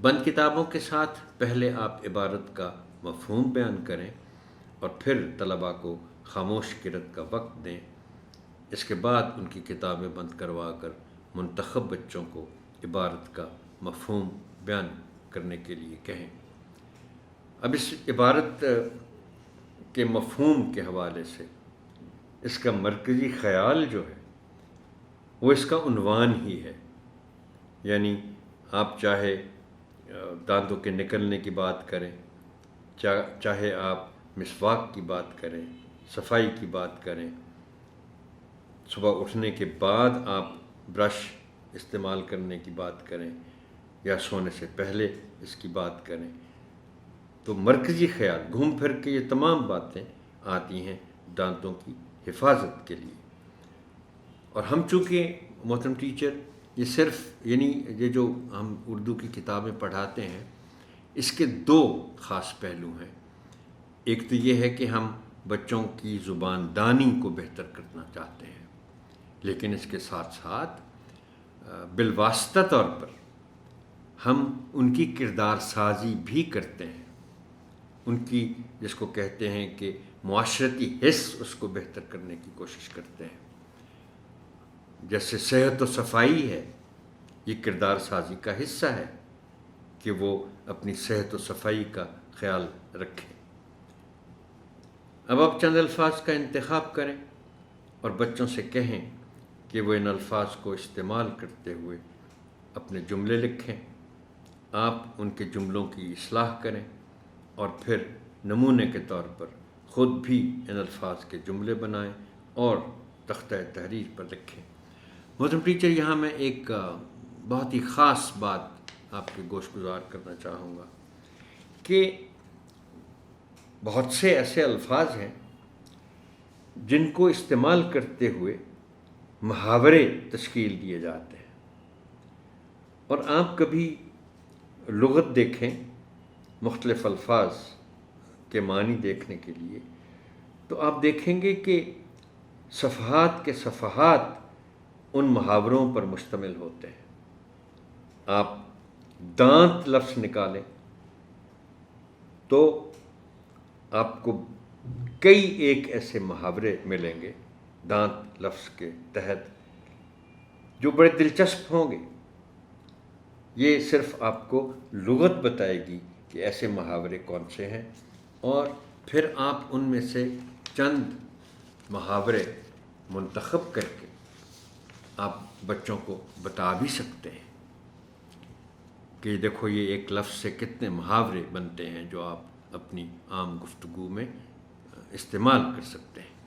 بند کتابوں کے ساتھ پہلے آپ عبارت کا مفہوم بیان کریں اور پھر طلباء کو خاموش قرأت کا وقت دیں۔ اس کے بعد ان کی کتابیں بند کروا کر منتخب بچوں کو عبارت کا مفہوم بیان کرنے کے لیے کہیں۔ اب اس عبارت کے مفہوم کے حوالے سے اس کا مرکزی خیال جو ہے وہ اس کا عنوان ہی ہے، یعنی آپ چاہے دانتوں کے نکلنے کی بات کریں، چاہے آپ مسواک کی بات کریں، صفائی کی بات کریں، صبح اٹھنے کے بعد آپ برش استعمال کرنے کی بات کریں یا سونے سے پہلے اس کی بات کریں، تو مرکزی خیال گھوم پھر کے یہ تمام باتیں آتی ہیں دانتوں کی حفاظت کے لیے۔ اور ہم چونکہ محترم ٹیچر یہ صرف یہ جو ہم اردو کی کتابیں پڑھاتے ہیں اس کے دو خاص پہلو ہیں۔ ایک تو یہ ہے کہ ہم بچوں کی زبان دانی کو بہتر کرنا چاہتے ہیں، لیکن اس کے ساتھ ساتھ بالواسطہ طور پر ہم ان کی کردار سازی بھی کرتے ہیں، ان کی جس کو کہتے ہیں کہ معاشرتی حس اس کو بہتر کرنے کی کوشش کرتے ہیں۔ جیسے صحت و صفائی ہے، یہ کردار سازی کا حصہ ہے کہ وہ اپنی صحت و صفائی کا خیال رکھیں۔ اب آپ چند الفاظ کا انتخاب کریں اور بچوں سے کہیں کہ وہ ان الفاظ کو استعمال کرتے ہوئے اپنے جملے لکھیں۔ آپ ان کے جملوں کی اصلاح کریں اور پھر نمونے کے طور پر خود بھی ان الفاظ کے جملے بنائیں اور تختہ تحریر پر لکھیں۔ محترم ٹیچر، یہاں میں ایک بہت ہی خاص بات آپ کے گوش گزار کرنا چاہوں گا کہ بہت سے ایسے الفاظ ہیں جن کو استعمال کرتے ہوئے محاورے تشکیل دیے جاتے ہیں، اور آپ کبھی لغت دیکھیں مختلف الفاظ کے معنی دیکھنے کے لیے تو آپ دیکھیں گے کہ صفحات کے صفحات ان محاوروں پر مشتمل ہوتے ہیں۔ آپ دانت لفظ نکالیں تو آپ کو کئی ایک ایسے محاورے ملیں گے دانت لفظ کے تحت جو بڑے دلچسپ ہوں گے۔ یہ صرف آپ کو لغت بتائے گی کہ ایسے محاورے کون سے ہیں، اور پھر آپ ان میں سے چند محاورے منتخب کر کے آپ بچوں کو بتا بھی سکتے ہیں کہ دیکھو یہ ایک لفظ سے کتنے محاورے بنتے ہیں جو آپ اپنی عام گفتگو میں استعمال کر سکتے ہیں۔